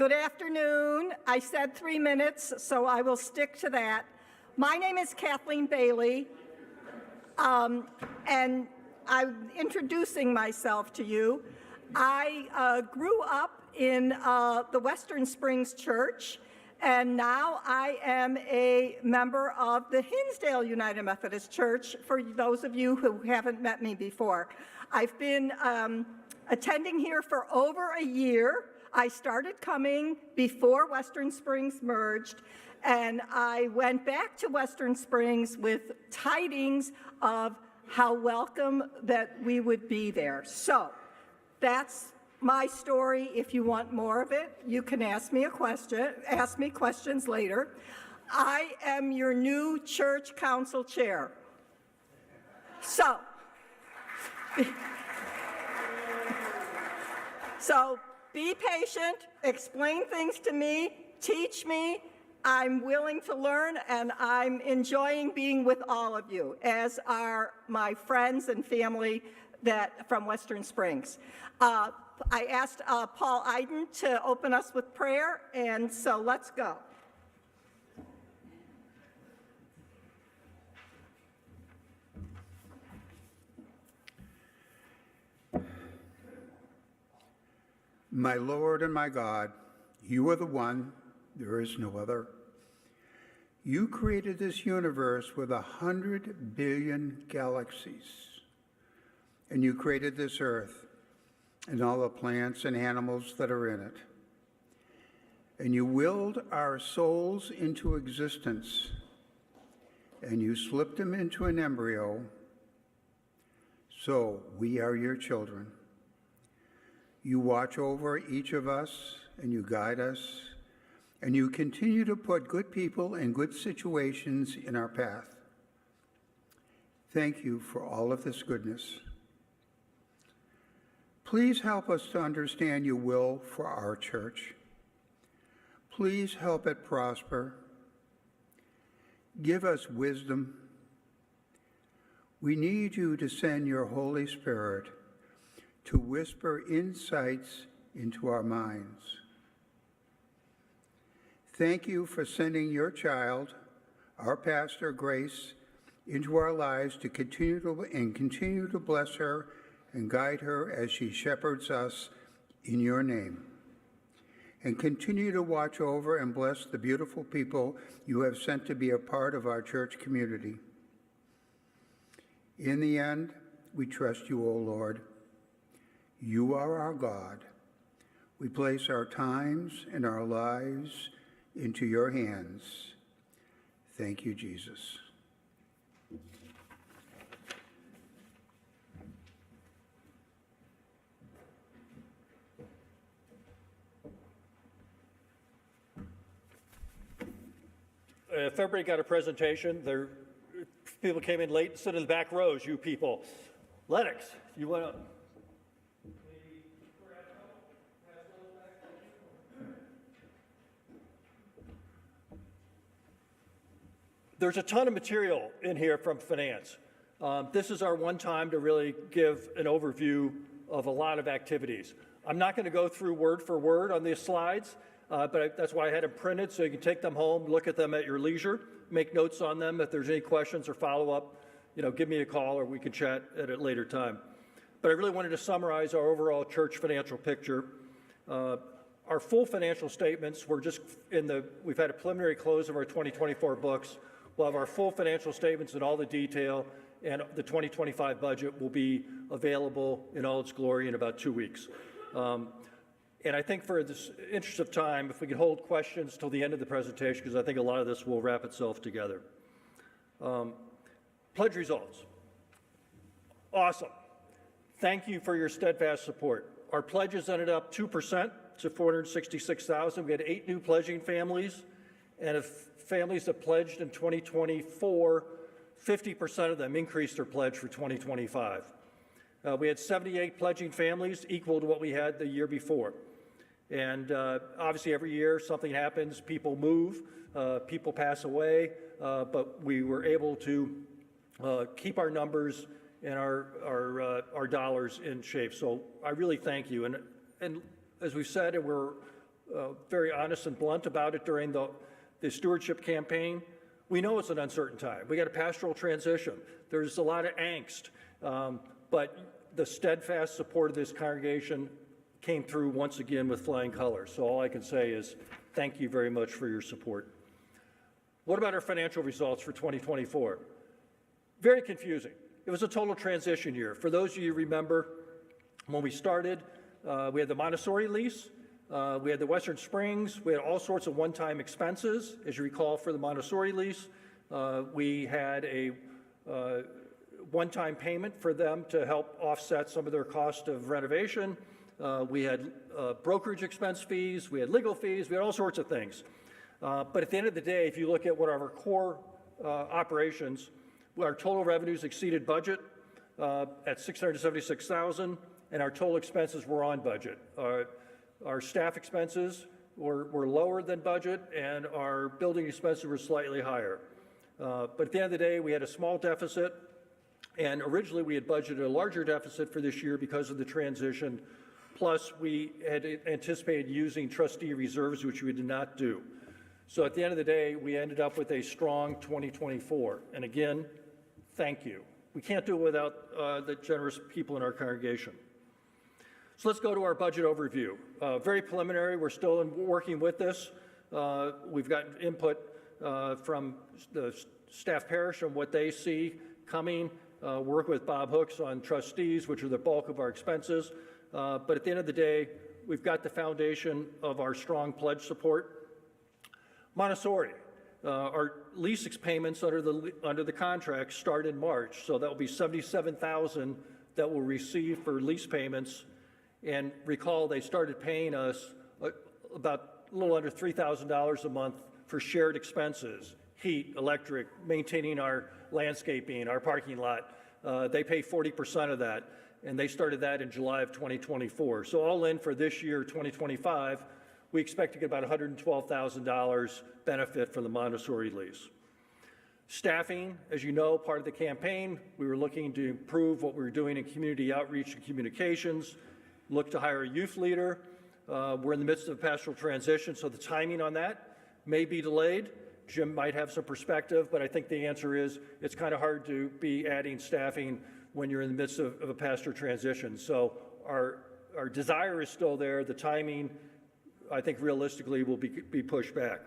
Good afternoon. I said 3 minutes, so I will stick to that. My name is Kathleen Bailey, and I'm introducing myself to you. I grew up in the Western Springs Church, and now I am a member of the Hinsdale United Methodist Church, for those of you who haven't met me before. I've been attending here for over a year. I started coming before Western Springs merged, and I went back to Western Springs with tidings of how welcome that we would be there. So that's my story. If you want more of it, you can ask me questions later. I am your new church council chair. So be patient, explain things to me, teach me. I'm willing to learn, and I'm enjoying being with all of you, as are my friends and family from Western Springs. I asked Paul Iden to open us with prayer, and so let's go. My Lord and my God, you are the one, there is no other. You created this universe with 100 billion galaxies, and you created this earth and all the plants and animals that are in it. And you willed our souls into existence, and you slipped them into an embryo, so we are your children. You watch over each of us, and you guide us, and you continue to put good people and good situations in our path. Thank you for all of this goodness. Please help us to understand your will for our church. Please help it prosper. Give us wisdom. We need you to send your Holy Spirit to whisper insights into our minds. Thank you for sending your child, our pastor, Grace, into our lives to continue to bless her and guide her as she shepherds us in your name. And continue to watch over and bless the beautiful people you have sent to be a part of our church community. In the end, we trust you, O Lord. You are our God. We place our times and our lives into your hands. Thank you, Jesus. If everybody got a presentation, people came in late, sit in the back rows, you people. Lennox, you want to? There's a ton of material in here from finance. This is our one time to really give an overview of a lot of activities. I'm not going to go through word for word on these slides, but that's why I had them printed so you can take them home, look at them at your leisure, make notes on them. If there's any questions or follow-up, give me a call or we can chat at a later time. But I really wanted to summarize our overall church financial picture. Our full financial statements, we've had a preliminary close of our 2024 books. We'll have our full financial statements in all the detail, and the 2025 budget will be available in all its glory in about 2 weeks. And I think for this interest of time, if we could hold questions till the end of the presentation, because I think a lot of this will wrap itself together. Pledge results. Awesome. Thank you for your steadfast support. Our pledges ended up 2% to 466,000. We had 8 new pledging families, and if families that pledged in 2024, 50% of them increased their pledge for 2025. We had 78 pledging families, equal to what we had the year before. And obviously every year something happens, people move, people pass away, but we were able to keep our numbers and our dollars in shape. So I really thank you. And as we've said, and we're very honest and blunt about it during the stewardship campaign. We know it's an uncertain time. We got a pastoral transition. There's a lot of angst, but the steadfast support of this congregation came through once again with flying colors. So all I can say is thank you very much for your support. What about our financial results for 2024? Very confusing. It was a total transition year. For those of you who remember, when we started, we had the Montessori lease, we had the Western Springs, we had all sorts of one-time expenses. As you recall, for the Montessori lease, we had a one-time payment for them to help offset some of their cost of renovation. We had brokerage expense fees, we had legal fees, we had all sorts of things. But at the end of the day, if you look at what our core operations, our total revenues exceeded budget at $676,000, and our total expenses were on budget. Our staff expenses were lower than budget, and our building expenses were slightly higher. But at the end of the day, we had a small deficit, and originally we had budgeted a larger deficit for this year because of the transition. Plus, we had anticipated using trustee reserves, which we did not do. So at the end of the day, we ended up with a strong 2024. And again, thank you. We can't do it without the generous people in our congregation. So let's go to our budget overview. Very preliminary. We're still working with this. We've gotten input from the staff parish on what they see coming. Work with Bob Hooks on trustees, which are the bulk of our expenses. But at the end of the day, we've got the foundation of our strong pledge support. Montessori, our lease payments under the contract start in March, so that will be $77,000 that we'll receive for lease payments. And recall, they started paying us about a little under $3,000 a month for shared expenses, heat, electric, maintaining our landscaping, our parking lot. They pay 40% of that, and they started that in July of 2024. So all in for this year, 2025, we expect to get about $112,000 benefit from the Montessori lease. Staffing, as you know, part of the campaign, we were looking to improve what we were doing in community outreach and communications, look to hire a youth leader. We're in the midst of a pastoral transition, so the timing on that may be delayed. Jim might have some perspective, but I think the answer is it's kind of hard to be adding staffing when you're in the midst of a pastoral transition. So our desire is still there. The timing, I think realistically, will be pushed back.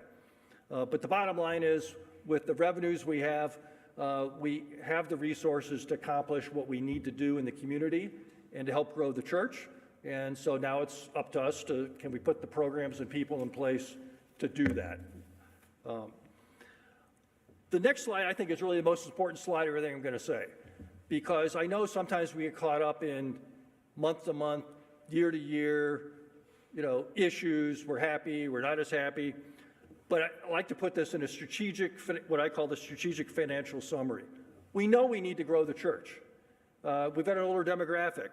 But the bottom line is, with the revenues we have the resources to accomplish what we need to do in the community and to help grow the church. And so now it's up to us can we put the programs and people in place to do that. The next slide, I think, is really the most important slide of everything I'm going to say, because I know sometimes we get caught up in month to month, year to year, issues. We're happy, we're not as happy. But I like to put this in a strategic, what I call the strategic financial summary. We know we need to grow the church. We've got an older demographic,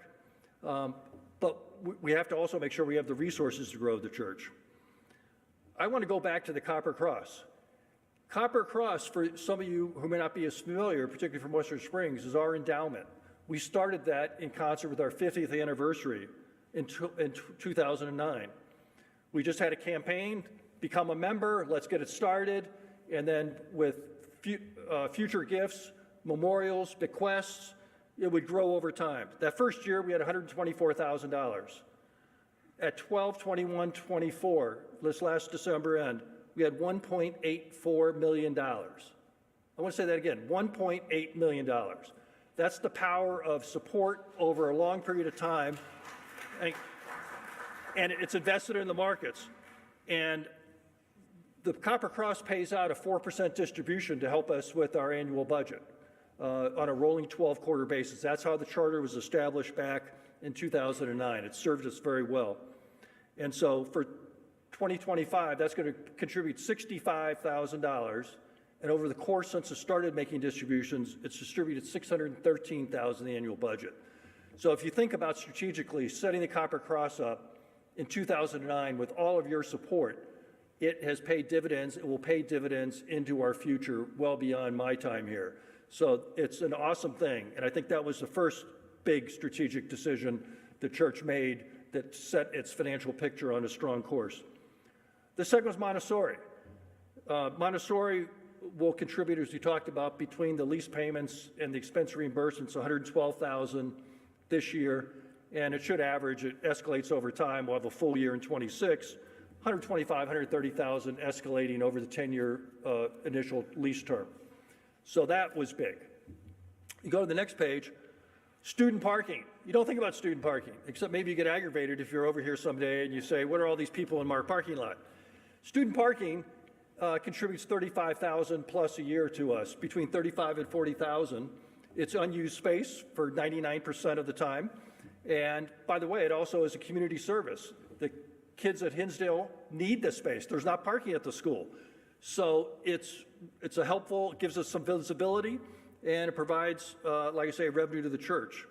but we have to also make sure we have the resources to grow the church. I want to go back to the Copper Cross. Copper Cross, for some of you who may not be as familiar, particularly from Western Springs, is our endowment. We started that in concert with our 50th anniversary in 2009. We just had a campaign, become a member, let's get it started, and then with future gifts, memorials, bequests, it would grow over time. That first year, we had $124,000. At 12/21/24, this last December end, we had $1.84 million. I want to say that again, $1.8 million. That's the power of support over a long period of time, and it's invested in the markets. And the Copper Cross pays out a 4% distribution to help us with our annual budget on a rolling 12-quarter basis. That's how the charter was established back in 2009. It served us very well. And so for 2025, that's going to contribute $65,000. And over the course since it started making distributions, it's distributed $613,000 in the annual budget. So if you think about strategically setting the Copper Cross up in 2009 with all of your support, it has paid dividends. It will pay dividends into our future well beyond my time here. So it's an awesome thing. And I think that was the first big strategic decision the church made that set its financial picture on a strong course. The second was Montessori. Montessori will contribute, as we talked about, between the lease payments and the expense reimbursements, $112,000 this year, and it should average, it escalates over time. We'll have a full year in 26, $125,000, $130,000 escalating over the 10-year initial lease term. So that was big. You go to the next page, student parking. You don't think about student parking, except maybe you get aggravated if you're over here someday and you say, what are all these people in our parking lot? Student parking contributes $35,000 plus a year to us, between $35,000 and $40,000. It's unused space for 99% of the time. And by the way, it also is a community service. The kids at Hinsdale need this space. There's not parking at the school. So it's a helpful, it gives us some visibility, and it provides, like I say, revenue to the church.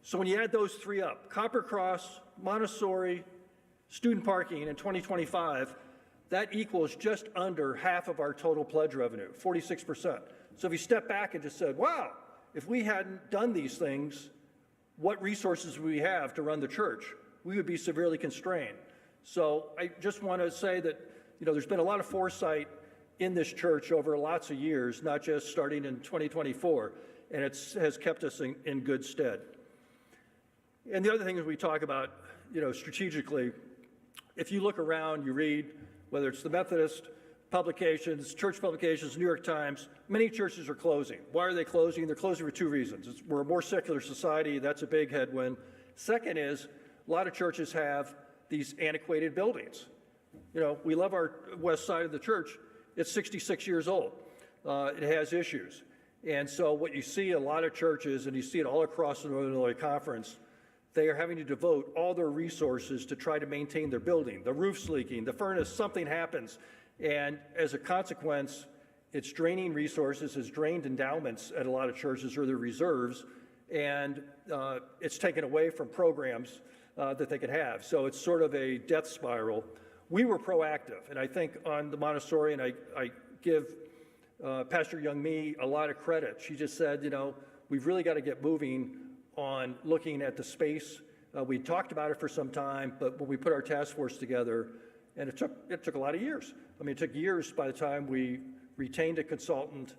So when you add those three up, Copper Cross, Montessori, student parking in 2025, that equals just under half of our total pledge revenue, 46%. So if you step back and just said, wow, if we hadn't done these things, what resources would we have to run the church? We would be severely constrained. So I just want to say that, there's been a lot of foresight in this church over lots of years, not just starting in 2024, and it has kept us in good stead. And the other thing is we talk about, strategically, if you look around, you read, whether it's the Methodist publications, church publications, New York Times, many churches are closing. Why are they closing? They're closing for two reasons. We're a more secular society. That's a big headwind. Second is a lot of churches have these antiquated buildings. We love our west side of the church. It's 66 years old. It has issues. And so what you see in a lot of churches, and you see it all across the Northern Illinois Conference, they are having to devote all their resources to try to maintain their building. The roof's leaking, the furnace, something happens. And as a consequence, it's draining resources, it's drained endowments at a lot of churches or their reserves, and it's taken away from programs that they could have. So it's sort of a death spiral. We were proactive, and I think on the Montessori, and I give Pastor Young-Mi a lot of credit. She just said, we've really got to get moving on looking at the space. We talked about it for some time, but when we put our task force together, and it took a lot of years. It took years by the time we retained a consultant,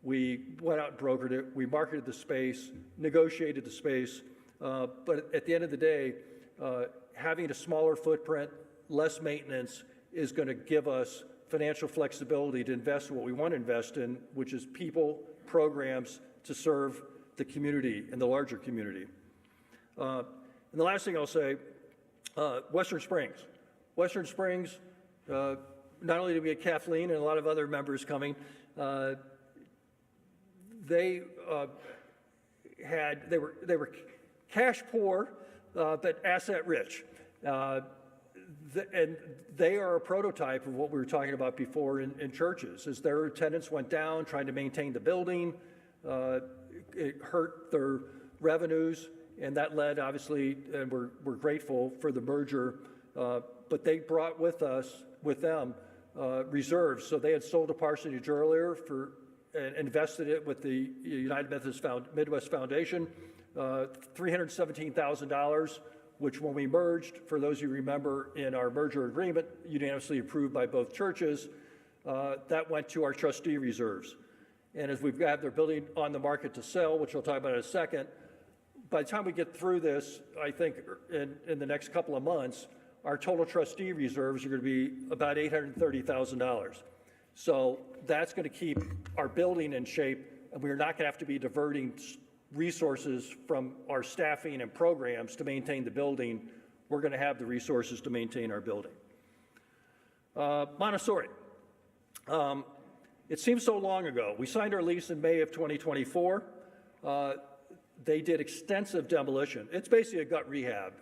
we went out and brokered it, we marketed the space, negotiated the space, but at the end of the day, having a smaller footprint, less maintenance is going to give us financial flexibility to invest in what we want to invest in, which is people, programs to serve the community and the larger community. And the last thing I'll say, Western Springs. Western Springs, not only did we get Kathleen and a lot of other members coming, they were cash poor, but asset rich. And they are a prototype of what we were talking about before in churches, as their attendance went down, trying to maintain the building. It hurt their revenues, and that led, obviously, and we're grateful for the merger, but they brought with them reserves. So they had sold a parsonage earlier and invested it with the United Methodist Midwest Foundation, $317,000, which when we merged, for those of you who remember in our merger agreement, unanimously approved by both churches, that went to our trustee reserves. And as we've got their building on the market to sell, which I'll talk about in a second, by the time we get through this, I think in the next couple of months, our total trustee reserves are going to be about $830,000. So that's going to keep our building in shape, and we're not going to have to be diverting resources from our staffing and programs to maintain the building. We're going to have the resources to maintain our building. Montessori. It seems so long ago. We signed our lease in May of 2024. They did extensive demolition. It's basically a gut rehab.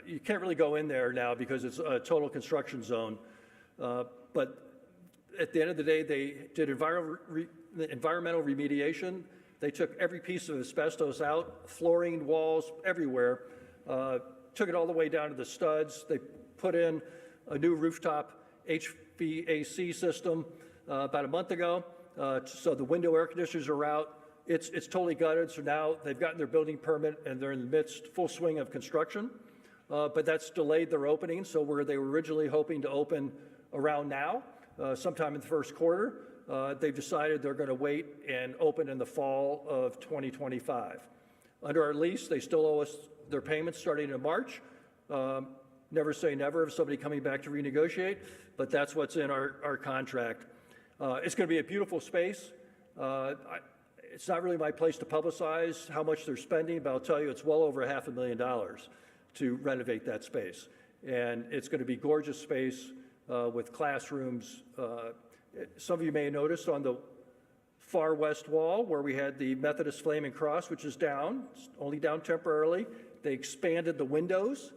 You can't really go in there now because it's a total construction zone. But at the end of the day, they did environmental remediation. They took every piece of asbestos out, flooring, walls, everywhere, took it all the way down to the studs. They put in a new rooftop HVAC system about a month ago, so the window air conditioners are out. It's totally gutted, so now they've gotten their building permit and they're in the midst, full swing of construction. but that's delayed their opening. So where they were originally hoping to open around now, sometime in the first quarter, they've decided they're going to wait and open in the fall of 2025. Under our lease, they still owe us their payments starting in March. Never say never of somebody coming back to renegotiate, but that's what's in our contract. It's going to be a beautiful space. It's not really my place to publicize how much they're spending, but I'll tell you it's well over $500,000 to renovate that space. And it's going to be gorgeous space with classrooms. Some of you may have noticed on the far west wall where we had the Methodist Flaming Cross, which is down, it's only down temporarily. They expanded the windows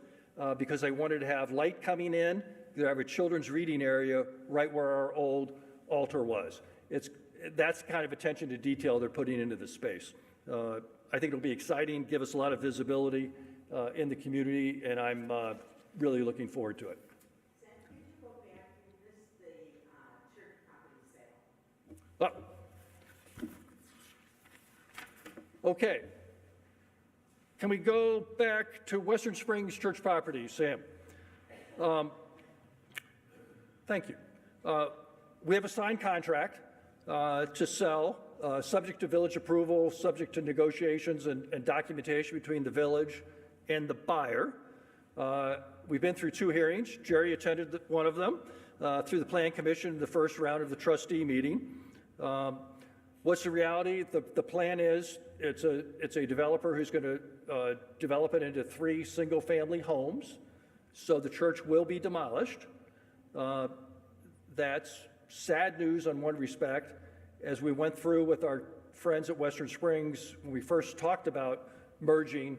because they wanted to have light coming in. They have a children's reading area right where our old altar was. That's the kind of attention to detail they're putting into the space. I think it'll be exciting, give us a lot of visibility in the community, and I'm really looking forward to it. Sam, could you go back, you missed the church property sale? Okay. Can we go back to Western Springs church property, Sam? Thank you. We have a signed contract to sell, subject to village approval, subject to negotiations and documentation between the village and the buyer. We've been through 2 hearings. Jerry attended one of them through the Plan Commission, the first round of the trustee meeting. What's the reality? The plan is it's a developer who's going to develop it into 3 single-family homes, so the church will be demolished. That's sad news on one respect. As we went through with our friends at Western Springs, when we first talked about merging,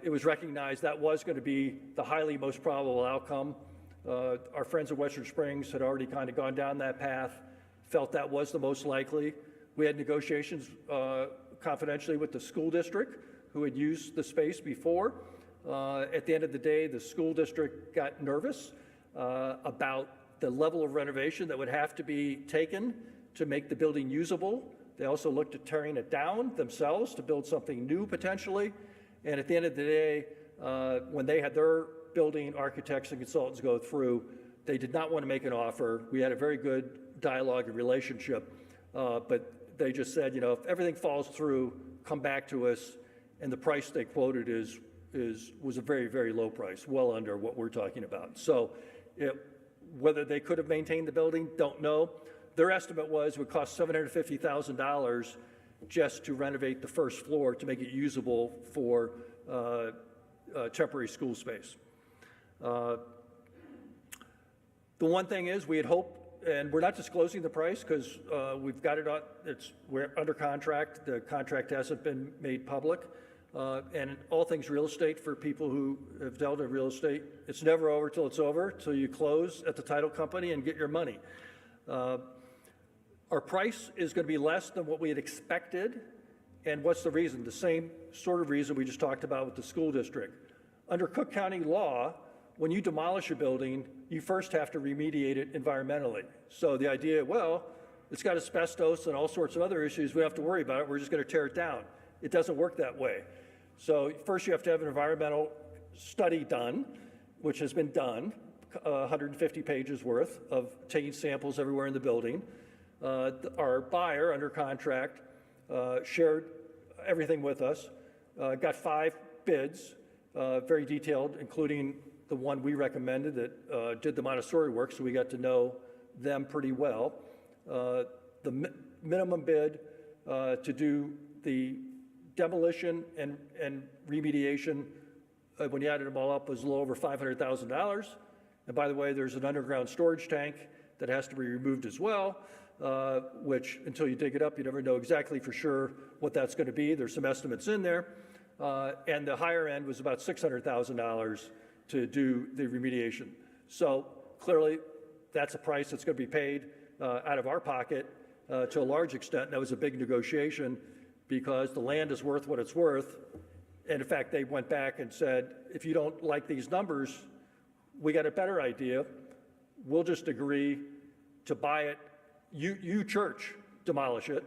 it was recognized that was going to be the highly most probable outcome. Our friends at Western Springs had already kind of gone down that path, felt that was the most likely. We had negotiations confidentially with the school district who had used the space before. At the end of the day, the school district got nervous about the level of renovation that would have to be taken to make the building usable. They also looked at tearing it down themselves to build something new potentially. And at the end of the day, when they had their building architects and consultants go through, they did not want to make an offer. We had a very good dialogue and relationship, but they just said, you know, if everything falls through, come back to us. And the price they quoted was a very, very low price, well under what we're talking about. So whether they could have maintained the building, don't know. Their estimate was it would cost $750,000 just to renovate the first floor to make it usable for temporary school space. The one thing is we had hoped, and we're not disclosing the price because we've got it on, we're under contract. The contract hasn't been made public. And all things real estate, for people who have dealt in real estate, it's never over till it's over, till you close at the title company and get your money. Our price is going to be less than what we had expected. And what's the reason? The same sort of reason we just talked about with the school district. Under Cook County law, when you demolish a building, you first have to remediate it environmentally. So the idea, well, it's got asbestos and all sorts of other issues, we don't have to worry about it, we're just going to tear it down. It doesn't work that way. So first you have to have an environmental study done, which has been done, 150 pages worth of taking samples everywhere in the building. Our buyer under contract shared everything with us, got 5 bids, very detailed, including the one we recommended that did the Montessori work, so we got to know them pretty well. The minimum bid to do the demolition and remediation, when you added them all up, was a little over $500,000. And by the way, there's an underground storage tank that has to be removed as well, which until you dig it up, you never know exactly for sure what that's going to be. There's some estimates in there. And the higher end was about $600,000 to do the remediation. So clearly, that's a price that's going to be paid out of our pocket to a large extent. That was a big negotiation because the land is worth what it's worth. And in fact, they went back and said, if you don't like these numbers, we got a better idea. We'll just agree to buy it. You church, demolish it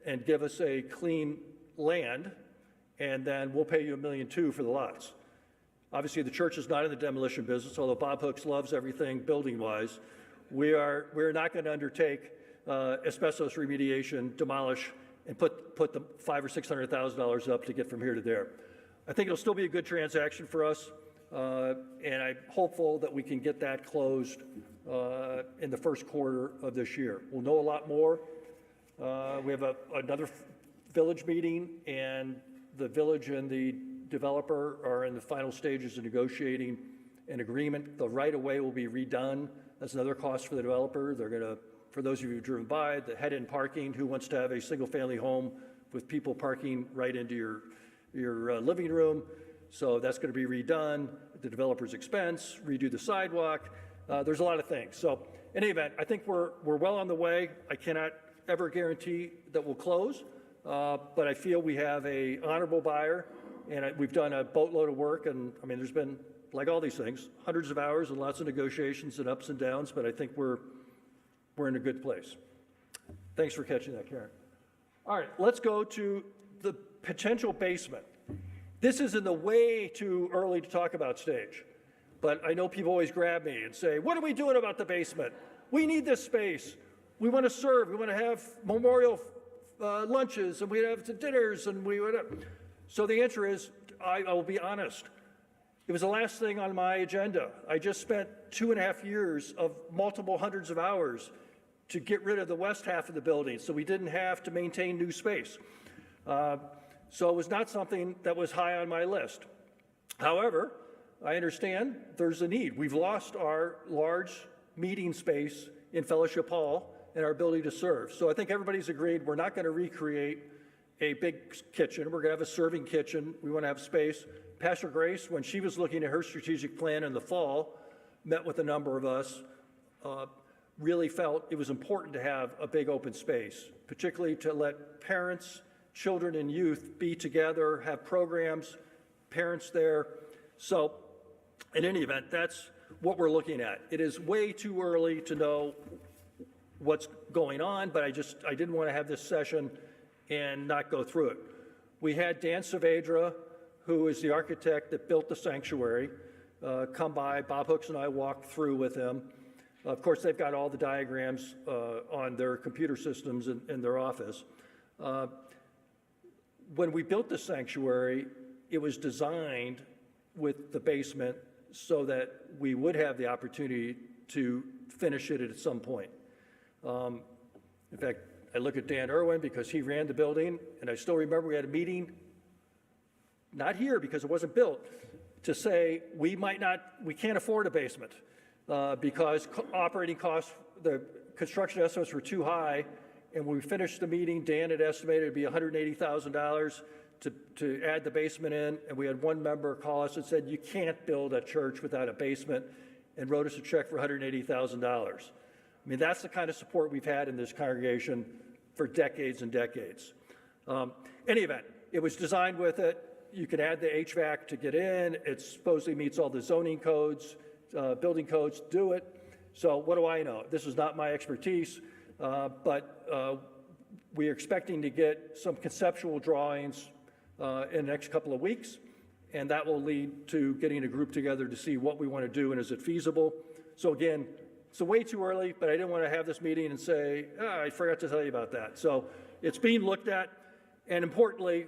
and give us a clean land, and then we'll pay you $1.2 million for the lots. Obviously, the church is not in the demolition business, although Bob Hooks loves everything building-wise. We're not going to undertake asbestos remediation, demolish, and put the $500,000 or $600,000 up to get from here to there. I think it'll still be a good transaction for us, and I'm hopeful that we can get that closed in the first quarter of this year. We'll know a lot more. We have another village meeting, and the village and the developer are in the final stages of negotiating an agreement. The right-of-way will be redone. That's another cost for the developer. They're going to, for those of you who've driven by, the head-in parking, who wants to have a single-family home with people parking right into your living room. So that's going to be redone at the developer's expense, redo the sidewalk. There's a lot of things. So in any event, I think we're well on the way. I cannot ever guarantee that we'll close, but I feel we have a honorable buyer, and we've done a boatload of work. And I mean, there's been, like all these things, hundreds of hours and lots of negotiations and ups and downs, but I think we're in a good place. Thanks for catching that, Karen. All right, let's go to the potential basement. This is in the way too early to talk about stage, but I know people always grab me and say, what are we doing about the basement? We need this space. We want to serve. We want to have memorial lunches, and we have dinners, and we would. So the answer is, I will be honest. It was the last thing on my agenda. I just spent 2.5 years of multiple hundreds of hours to get rid of the west half of the building, so we didn't have to maintain new space. So it was not something that was high on my list. However, I understand there's a need. We've lost our large meeting space in Fellowship Hall and our ability to serve. So I think everybody's agreed we're not going to recreate a big kitchen. We're going to have a serving kitchen. We want to have space. Pastor Grace, when she was looking at her strategic plan in the fall, met with a number of us, really felt it was important to have a big open space, particularly to let parents, children, and youth be together, have programs, parents there. So in any event, that's what we're looking at. It is way too early to know what's going on, but I didn't want to have this session and not go through it. We had Dan Saavedra, who is the architect that built the sanctuary, come by. Bob Hooks and I walked through with him. Of course, they've got all the diagrams on their computer systems in their office. When we built the sanctuary, it was designed with the basement so that we would have the opportunity to finish it at some point. In fact, I look at Dan Irwin because he ran the building, and I still remember we had a meeting, not here because it wasn't built, to say we can't afford a basement because operating costs, the construction estimates were too high. And when we finished the meeting, Dan had estimated it'd be $180,000 to add the basement in. And we had one member call us and said, you can't build a church without a basement, and wrote us a check for $180,000. I mean, that's the kind of support we've had in this congregation for decades and decades. Any event, it was designed with it. You can add the HVAC to get in. It supposedly meets all the zoning codes, building codes to do it. So what do I know? This is not my expertise. But we are expecting to get some conceptual drawings in the next couple of weeks, and that will lead to getting a group together to see what we want to do and is it feasible. So again, it's way too early, but I didn't want to have this meeting and say, I forgot to tell you about that. So it's being looked at, and importantly,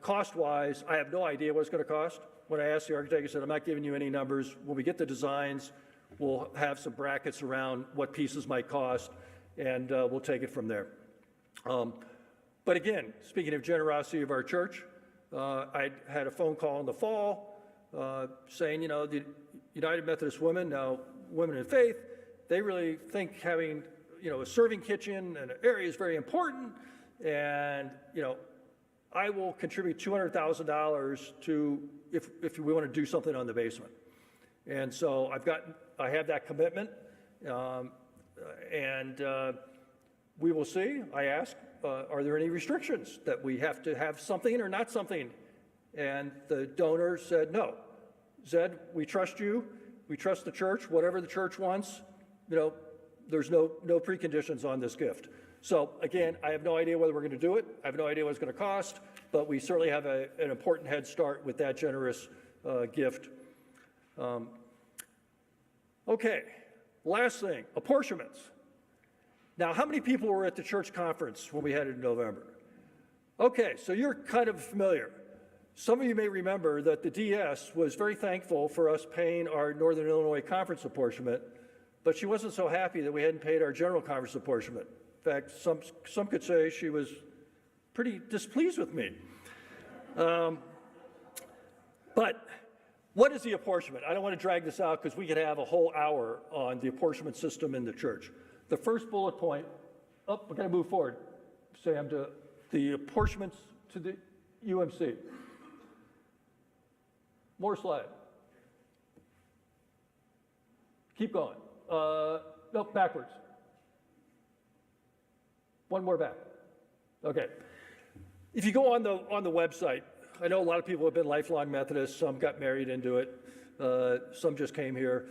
cost-wise, I have no idea what it's going to cost. When I asked the architect, he said, I'm not giving you any numbers. When we get the designs, we'll have some brackets around what pieces might cost, and we'll take it from there. But again, speaking of generosity of our church, I had a phone call in the fall saying, the United Methodist Women, now Women in Faith, they really think having, a serving kitchen and an area is very important, and, I will contribute $200,000 to if we want to do something on the basement. And so I have that commitment, and we will see. I asked, are there any restrictions that we have to have something or not something? And the donor said, no. Zed, we trust you. We trust the church. Whatever the church wants, there's no preconditions on this gift. So again, I have no idea whether we're going to do it. I have no idea what it's going to cost, but we certainly have an important head start with that generous gift. Okay, last thing, apportionments. Now, how many people were at the church conference when we had it in November? Okay, so you're kind of familiar. Some of you may remember that the DS was very thankful for us paying our Northern Illinois Conference apportionment, but she wasn't so happy that we hadn't paid our General Conference apportionment. In fact, some could say she was pretty displeased with me. But what is the apportionment? I don't want to drag this out because we could have a whole hour on the apportionment system in the church. The first bullet point, we're going to move forward, Sam, to the apportionments to the UMC. More slide. Keep going. No, backwards. One more back. Okay. If you go on the website, I know a lot of people have been lifelong Methodists. Some got married into it. Some just came here.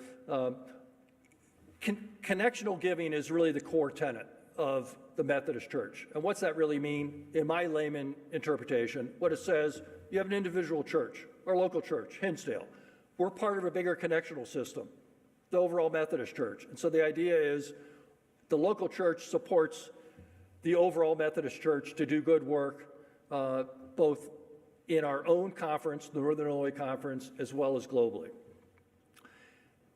Connectional giving is really the core tenet of the Methodist Church. And what's that really mean? In my layman interpretation, what it says, you have an individual church or local church, Hinsdale. We're part of a bigger connectional system, the overall Methodist Church. And so the idea is the local church supports the overall Methodist Church to do good work, both in our own conference, the Northern Illinois Conference, as well as globally.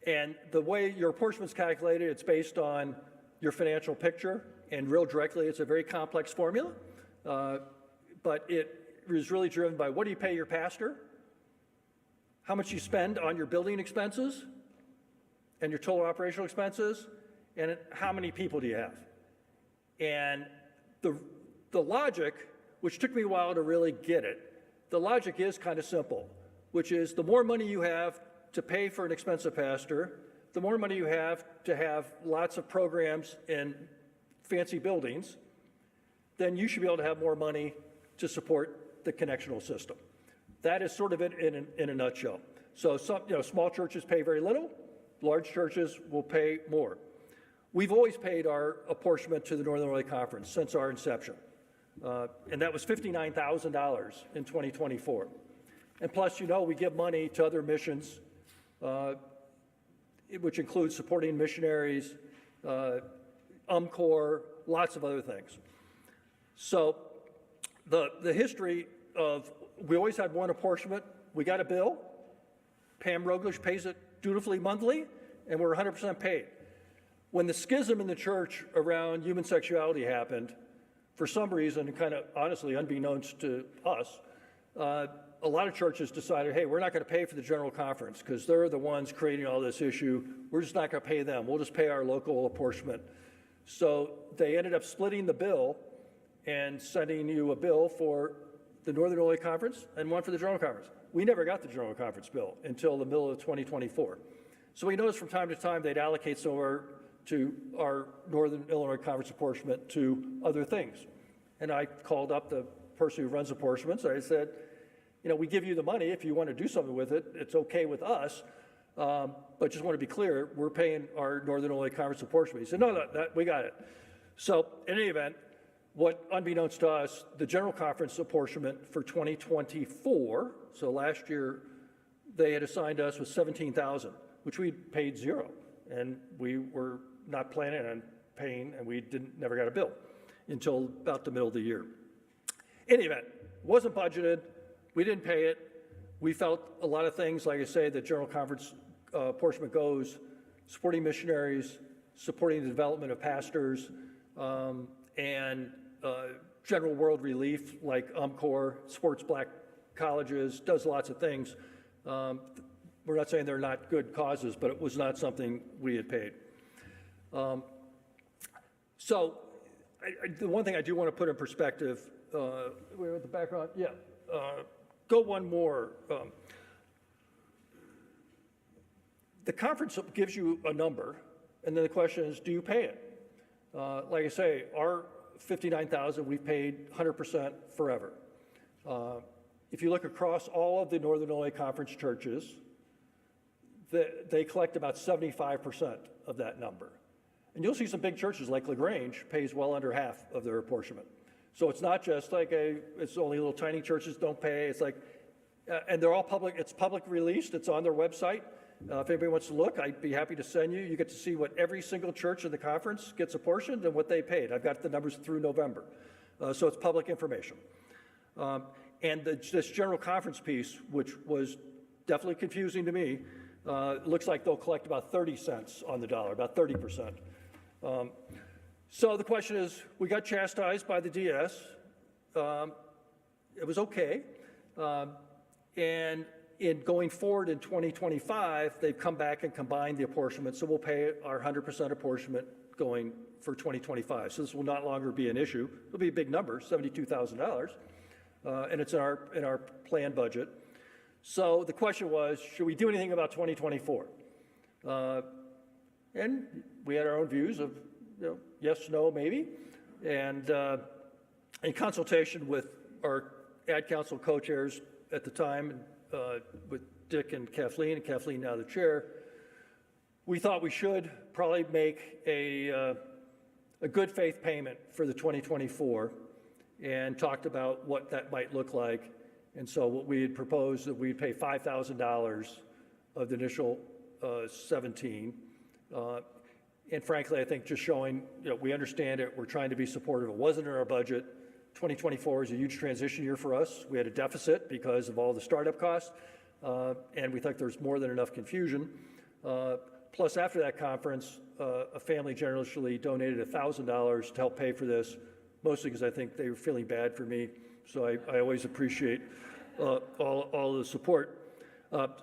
And the way your apportionment's calculated, it's based on your financial picture, and real directly, it's a very complex formula, but it is really driven by what do you pay your pastor, how much you spend on your building expenses, and your total operational expenses, and how many people do you have. And the logic, which took me a while to really get it, the logic is kind of simple, which is the more money you have to pay for an expensive pastor, the more money you have to have lots of programs in fancy buildings, then you should be able to have more money to support the connectional system. That is sort of it in a nutshell. So small churches pay very little, large churches will pay more. We've always paid our apportionment to the Northern Illinois Conference since our inception, and that was $59,000 in 2024. And plus, we give money to other missions, which includes supporting missionaries, UMCOR, lots of other things. So the history of, we always had one apportionment. We got a bill. Pam Roglish pays it dutifully monthly, and we're 100% paid. When the schism in the church around human sexuality happened, for some reason, kind of honestly unbeknownst to us, a lot of churches decided, hey, we're not going to pay for the General Conference because they're the ones creating all this issue. We're just not going to pay them. We'll just pay our local apportionment. So they ended up splitting the bill and sending you a bill for the Northern Illinois Conference and one for the General Conference. We never got the General Conference bill until the middle of 2024. So we noticed from time to time they'd allocate somewhere to our Northern Illinois Conference apportionment to other things. And I called up the person who runs apportionments. I said, we give you the money. If you want to do something with it, it's okay with us. But just want to be clear, we're paying our Northern Illinois Conference apportionment. He said, no, we got it. So in any event, what unbeknownst to us, the General Conference apportionment for 2024, so last year, they had assigned us with $17,000, which we paid zero. And we were not planning on paying, and we never got a bill until about the middle of the year. In any event, wasn't budgeted. We didn't pay it. We felt a lot of things, like I say, the General Conference apportionment goes, supporting missionaries, supporting the development of pastors, and general world relief like UMCOR, supports black colleges, does lots of things. We're not saying they're not good causes, but it was not something we had paid. So the one thing I do want to put in perspective, we're at the background, yeah. Go one more. The conference gives you a number, and then the question is, do you pay it? Like I say, our $59,000, we've paid 100% forever. If you look across all of the Northern Illinois Conference churches, they collect about 75% of that number. And you'll see some big churches like LaGrange pays well under half of their apportionment. So it's not just like it's only little tiny churches don't pay. It's like And they're all public, it's public released, it's on their website. If anybody wants to look, I'd be happy to send you. You get to see what every single church in the conference gets apportioned and what they paid. I've got the numbers through November. So it's public information. And this general conference piece, which was definitely confusing to me, it looks like they'll collect about 30 cents on the dollar, about 30%. So the question is, we got chastised by the DS. It was okay. And in going forward in 2025, they've come back and combined the apportionment, so we'll pay our 100% apportionment going for 2025. So this will not longer be an issue. It'll be a big number, $72,000, and it's in our planned budget. So the question was, should we do anything about 2024? And we had our own views of, yes, no, maybe. And in consultation with our ad council co-chairs at the time, with Dick and Kathleen now the chair, we thought we should probably make a good faith payment for the 2024 and talked about what that might look like. And so what we had proposed that we'd pay $5,000 of the initial 17. And frankly, I think just showing, we understand it, we're trying to be supportive. It wasn't in our budget. 2024 is a huge transition year for us. We had a deficit because of all the startup costs, and we think there's more than enough confusion. Plus, after that conference, a family generously donated $1,000 to help pay for this, mostly because I think they were feeling bad for me. So I always appreciate all the support.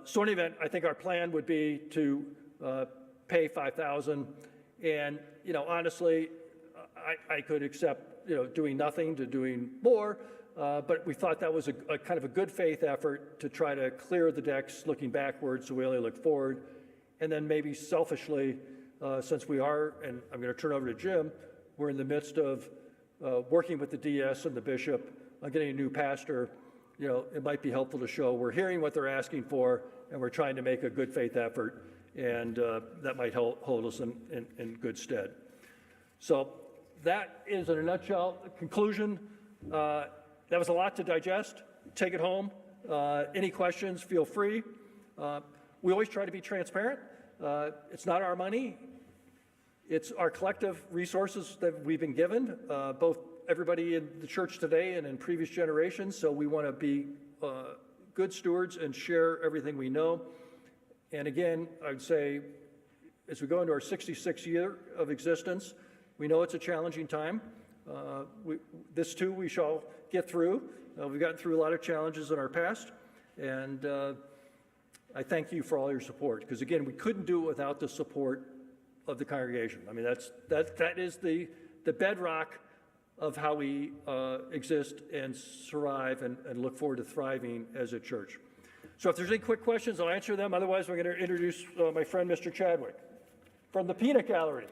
So in any event, I think our plan would be to pay $5,000, and honestly, I could accept doing nothing to doing more, but we thought that was a kind of a good faith effort to try to clear the decks looking backwards so we only look forward. And then maybe selfishly, since we are, and I'm going to turn over to Jim, we're in the midst of working with the DS and the bishop on getting a new pastor, it might be helpful to show we're hearing what they're asking for and we're trying to make a good faith effort, and that might hold us in good stead. So that is, in a nutshell, conclusion. That was a lot to digest. Take it home. Any questions, feel free. We always try to be transparent. It's not our money. It's our collective resources that we've been given, both everybody in the church today and in previous generations. So we want to be good stewards and share everything we know. And again, I'd say, as we go into our 66th year of existence, we know it's a challenging time. This too we shall get through. We've gotten through a lot of challenges in our past, and I thank you for all your support, because again, we couldn't do it without the support of the congregation. I mean, that is the bedrock of how we exist and survive and look forward to thriving as a church. So if there's any quick questions, I'll answer them. Otherwise, we're going to introduce my friend, Mr. Chadwick, from the Peanut Gallery.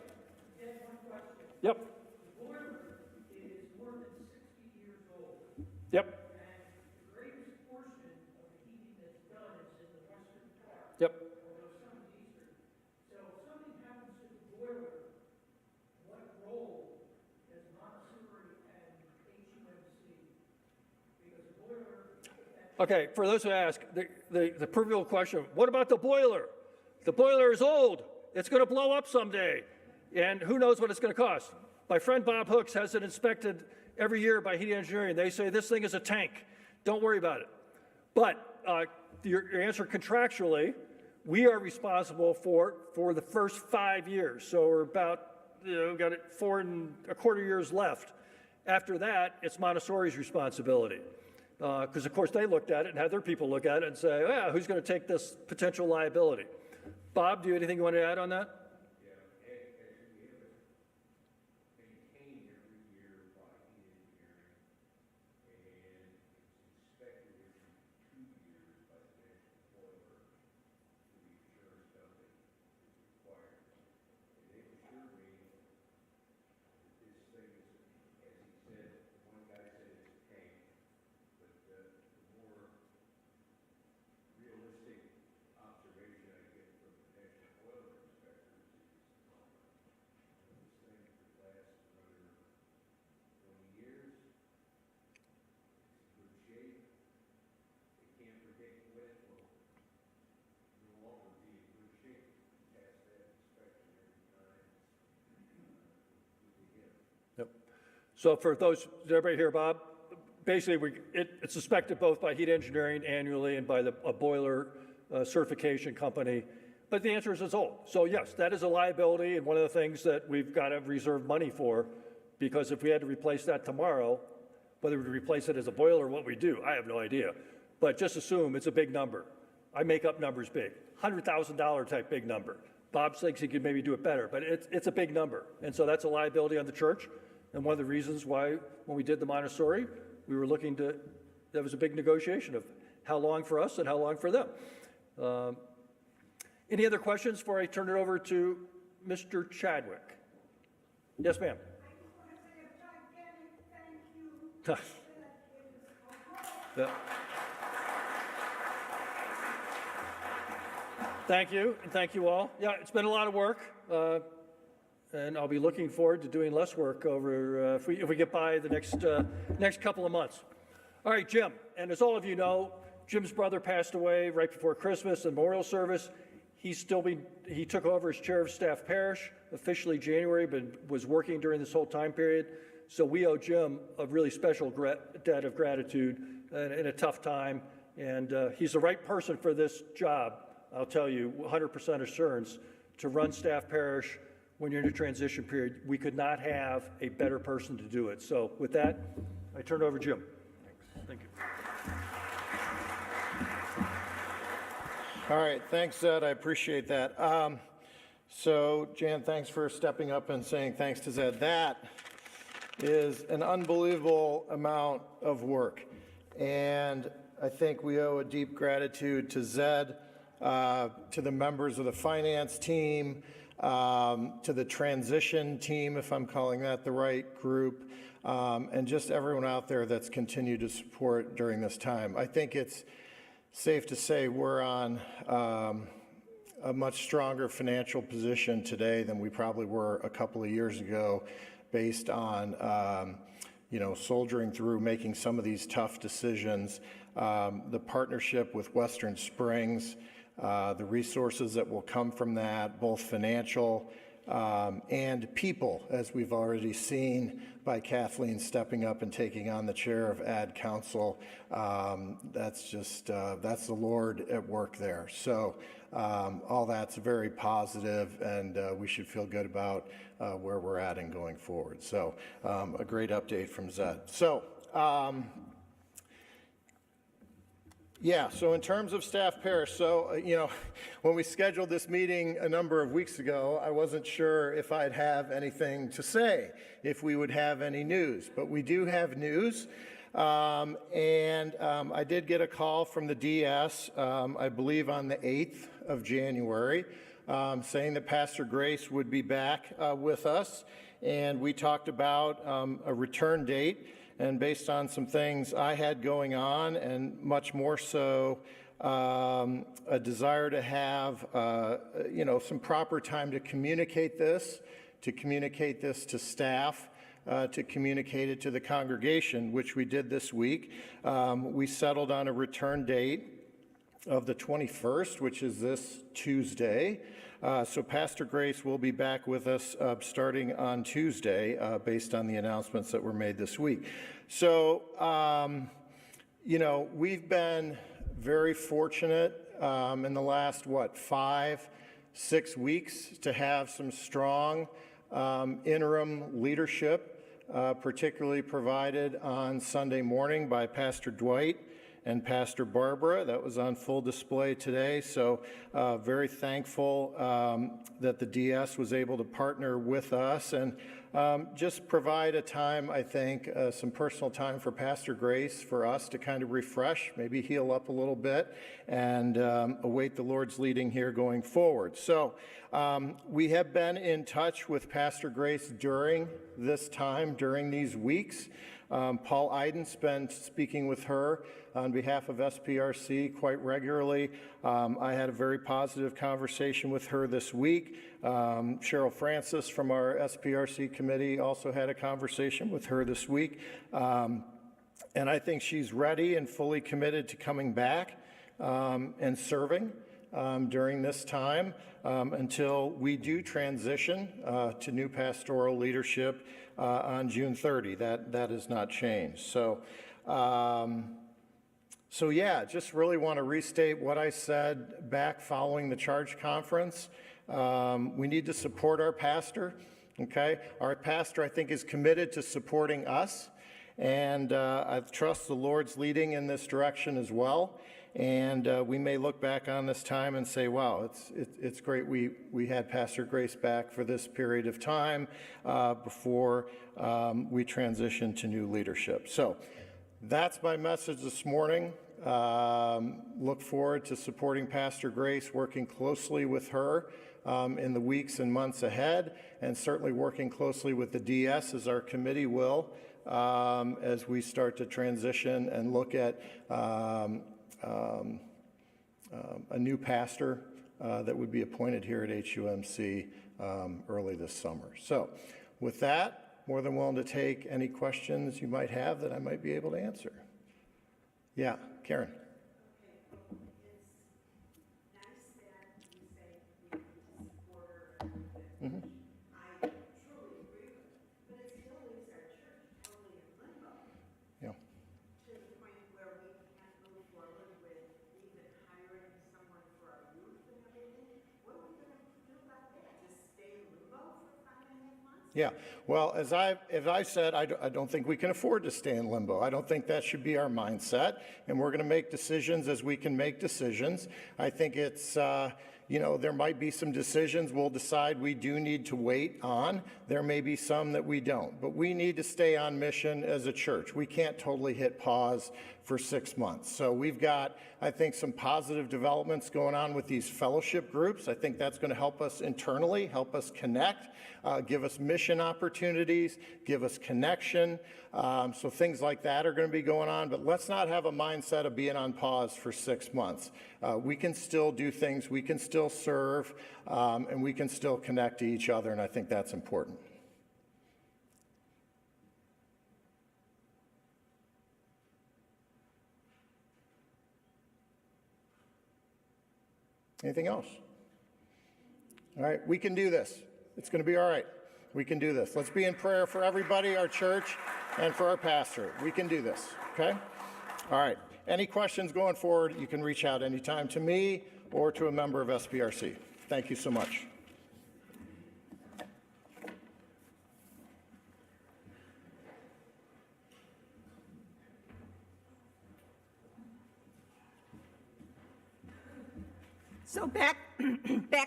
Yep. The boiler is more than 60 years old. Yep. And the greatest portion of the heating that's done is in the western part. Yep. Although some is eastern. So if something happens to the boiler, what role does Montessori and HUMC? Because the boiler. Okay, for those who ask, the proverbial question, what about the boiler? The boiler is old. It's going to blow up someday. And who knows what it's going to cost? My friend Bob Hooks has it inspected every year by Heating Engineering. They say this thing is a tank. Don't worry about it. But your answer contractually, we are responsible for the first 5 years. So we're about, got 4.25 years left. After that, it's Montessori's responsibility. Because, of course, they looked at it and had their people look at it and say, yeah, who's going to take this potential liability? Bob, do you have anything you want to add on that? So for those, did everybody hear Bob? Basically, it's inspected both by Heat Engineering annually and by a boiler certification company. But the answer is it's old. So yes, that is a liability and one of the things that we've got to reserve money for, because if we had to replace that tomorrow, whether we replace it as a boiler or what we do, I have no idea. But just assume it's a big number. I make up numbers big, $100,000 type big number. Bob thinks he could maybe do it better, but it's a big number. And so that's a liability on the church. And one of the reasons why, when we did the Montessori, we were looking to, that was a big negotiation of how long for us and how long for them. Any other questions before I turn it over to Mr. Chadwick? Yes, ma'am. Thank you, and thank you all. Yeah, it's been a lot of work, and I'll be looking forward to doing less work over if we get by the next couple of months. All right, Jim, and as all of you know, Jim's brother passed away right before Christmas and memorial service. He took over as chair of staff parish officially January, but was working during this whole time period. So we owe Jim a really special debt of gratitude in a tough time, and he's the right person for this job. I'll tell you, 100% assurance to run staff parish when you're in a transition period. We could not have a better person to do it. So with that, I turn it over to Jim. Thank you. All right, thanks, Zed. I appreciate that. So, Jan, thanks for stepping up and saying thanks to Zed. That is an unbelievable amount of work, and I think we owe a deep gratitude to Zed, to the members of the finance team, to the transition team, if I'm calling that the right group, and just everyone out there that's continued to support during this time. I think it's safe to say we're on a much stronger financial position today than we probably were a couple of years ago, based on soldiering through making some of these tough decisions. The partnership with Western Springs, the resources that will come from that, both financial and people, as we've already seen by Kathleen stepping up and taking on the chair of Ad Council. That's the Lord at work there. So all that's very positive, and we should feel good about where we're at and going forward. So a great update from Zed. So so in terms of staff parish, when we scheduled this meeting a number of weeks ago, I wasn't sure if I'd have anything to say, if we would have any news, but we do have news. I did get a call from the DS, I believe on the 8th of January, saying that Pastor Grace would be back with us, and we talked about a return date. And based on some things I had going on, and much more so a desire to have some proper time to communicate this to staff, to communicate it to the congregation, which we did this week. We settled on a return date of the 21st, which is this Tuesday. So Pastor Grace will be back with us starting on Tuesday, based on the announcements that were made this week. So, we've been very fortunate in the last, 5-6 weeks to have some strong interim leadership, particularly provided on Sunday morning by Pastor Dwight and Pastor Barbara. That was on full display today. So very thankful that the DS was able to partner with us and just provide a time, I think, some personal time for Pastor Grace, for us to kind of refresh, maybe heal up a little bit, and await the Lord's leading here going forward. So we have been in touch with Pastor Grace during this time, during these weeks. Paul Iden's been speaking with her on behalf of SPRC quite regularly. I had a very positive conversation with her this week. Cheryl Francis from our SPRC committee also had a conversation with her this week. And I think she's ready and fully committed to coming back and serving during this time until we do transition to new pastoral leadership on June 30. That has not changed. So yeah, just really want to restate what I said back following the Charge Conference. We need to support our pastor, okay? Our pastor, I think, is committed to supporting us, and I trust the Lord's leading in this direction as well. And we may look back on this time and say, wow, it's great we had Pastor Grace back for this period of time before we transition to new leadership. So that's my message this morning. Look forward to supporting Pastor Grace, working closely with her in the weeks and months ahead, and certainly working closely with the DS as our committee will as we start to transition and look at a new pastor that would be appointed here at HUMC early this summer. So with that, more than willing to take any questions you might have that I might be able to answer. Yeah, Karen. Yeah, well, as I said, I don't think we can afford to stay in limbo. I don't think that should be our mindset, and we're going to make decisions as we can make decisions. I think it's, there might be some decisions we'll decide we do need to wait on. There may be some that we don't, but we need to stay on mission as a church. We can't totally hit pause for 6 months. So we've got, I think, some positive developments going on with these fellowship groups. I think that's going to help us internally, help us connect, give us mission opportunities, give us connection. So things like that are going to be going on, but let's not have a mindset of being on pause for 6 months. We can still do things, we can still serve, and we can still connect to each other, and I think that's important. Anything else? All right, we can do this. It's going to be all right. We can do this. Let's be in prayer for everybody, our church, and for our pastor. We can do this, okay? All right. Any questions going forward, you can reach out anytime to me or to a member of SBRC. Thank you so much. So back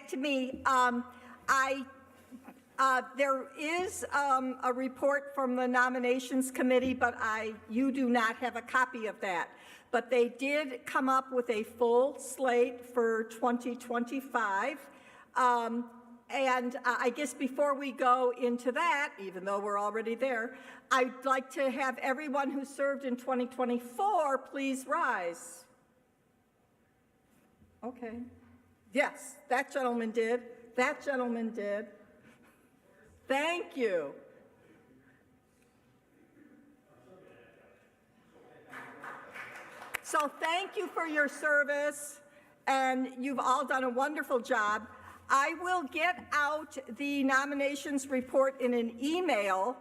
to me. There is a report from the nominations committee, but you do not have a copy of that. But they did come up with a full slate for 2025. And I guess before we go into that, even though we're already there, I'd like to have everyone who served in 2024 please rise. Okay. Yes, that gentleman did. That gentleman did. Thank you. So thank you for your service, and you've all done a wonderful job. I will get out the nominations report in an email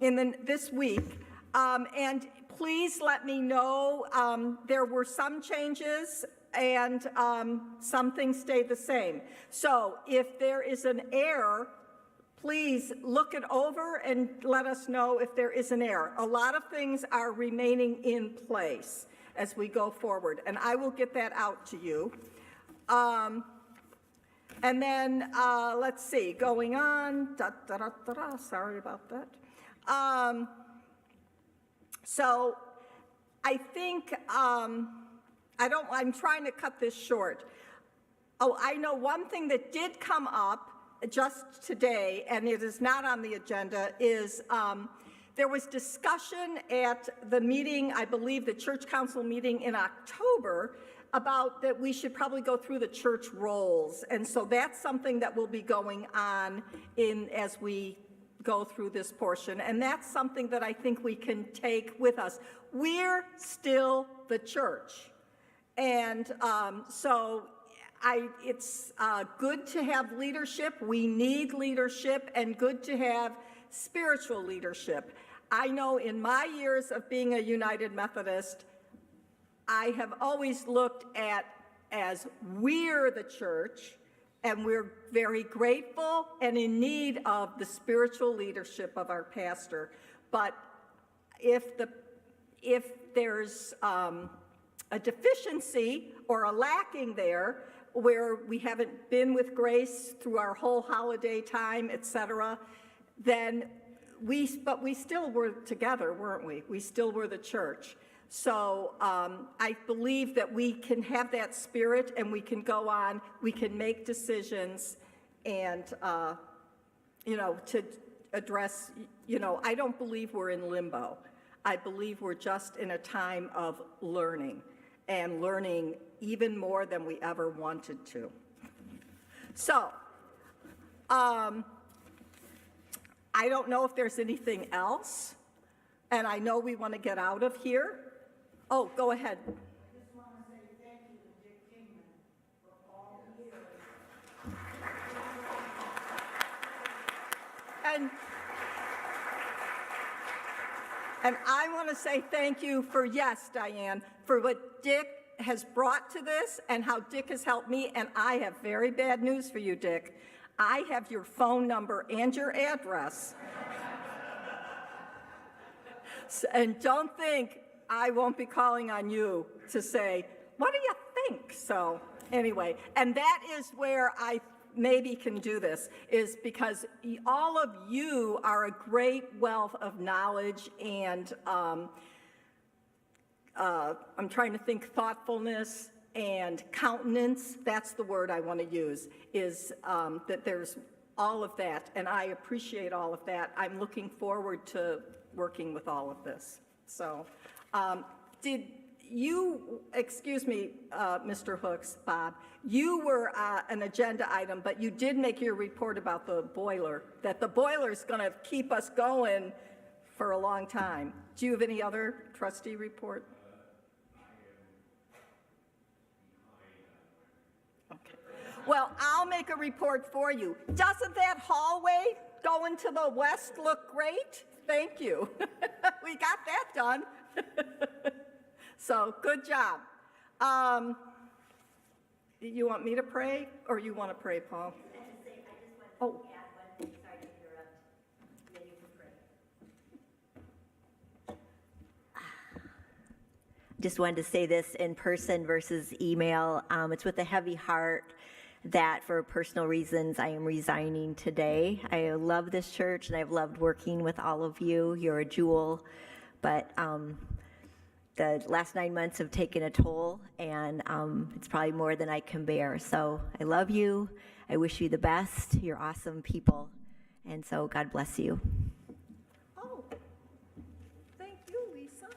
this week, and please let me know. There were some changes, and some things stayed the same. So if there is an error, please look it over and let us know if there is an error. A lot of things are remaining in place as we go forward, and I will get that out to you. And then, let's see, going on, sorry about that. So I think, I'm trying to cut this short. Oh, I know one thing that did come up just today, and it is not on the agenda, is there was discussion at the meeting, I believe the church council meeting in October, about that we should probably go through the church rolls. And so that's something that will be going on as we go through this portion. And that's something that I think we can take with us. We're still the church. And it's good to have leadership. We need leadership, and good to have spiritual leadership. I know in my years of being a United Methodist, I have always looked at as we're the church, and we're very grateful and in need of the spiritual leadership of our pastor. But if there's a deficiency or a lacking there, where we haven't been with Grace through our whole holiday time, et cetera, then we still were together, weren't we? We still were the church. So I believe that we can have that spirit, and we can go on, we can make decisions, and, to address, I don't believe we're in limbo. I believe we're just in a time of learning, and learning even more than we ever wanted to. So, I don't know if there's anything else, and I know we want to get out of here. Oh, go ahead. I just want to say thank you to Dick Kingman for all the years. And I want to say thank you for, yes, Diane, for what Dick has brought to this and how Dick has helped me. And I have very bad news for you, Dick. I have your phone number and your address. And don't think I won't be calling on you to say, what do you think? So anyway, and that is where I maybe can do this, is because all of you are a great wealth of knowledge and I'm trying to think, thoughtfulness and countenance. That's the word I want to use, is that there's all of that, and I appreciate all of that. I'm looking forward to working with all of this. So did you, excuse me, Mr. Hooks, Bob, you were an agenda item, but you did make your report about the boiler, that the boiler's going to keep us going for a long time. Do you have any other trustee report? Okay. Well, I'll make a report for you. Doesn't that hallway going to the west look great? Thank you. We got that done. So, good job. You want me to pray, or you want to pray, Paul? Oh. Sorry to interrupt. Then you can pray. Just wanted to say this in person versus email. It's with a heavy heart that for personal reasons I am resigning today. I love this church and I've loved working with all of you. You're a jewel, but the last 9 months have taken a toll, and it's probably more than I can bear. So I love you. I wish you the best. You're awesome people. And so God bless you. Oh, thank you, Lisa.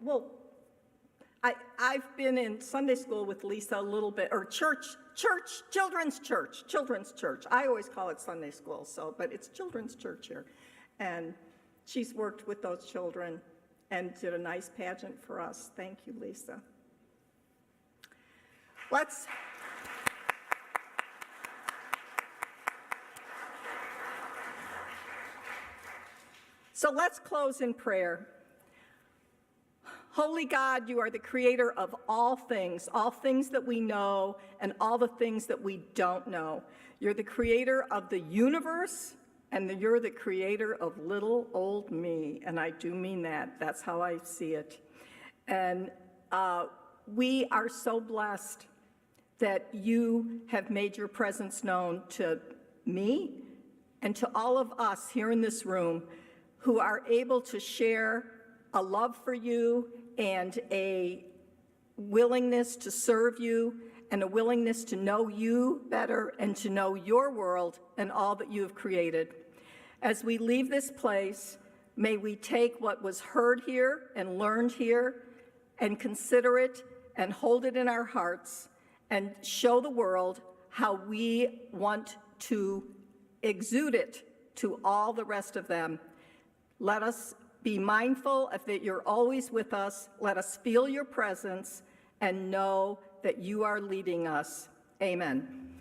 Well, I've been in Sunday school with Lisa a little bit, or children's church. I always call it Sunday school, but it's children's church here. And she's worked with those children and did a nice pageant for us. Thank you, Lisa. So let's close in prayer. Holy God, you are the creator of all things that we know and all the things that we don't know. You're the creator of the universe, and you're the creator of little old me, and I do mean that. That's how I see it. And we are so blessed that you have made your presence known to me and to all of us here in this room who are able to share a love for you and a willingness to serve you and a willingness to know you better and to know your world and all that you have created. As we leave this place, may we take what was heard here and learned here and consider it and hold it in our hearts and show the world how we want to Exude it to all the rest of them. Let us be mindful of that you're always with us. Let us feel your presence and know that you are leading us. Amen.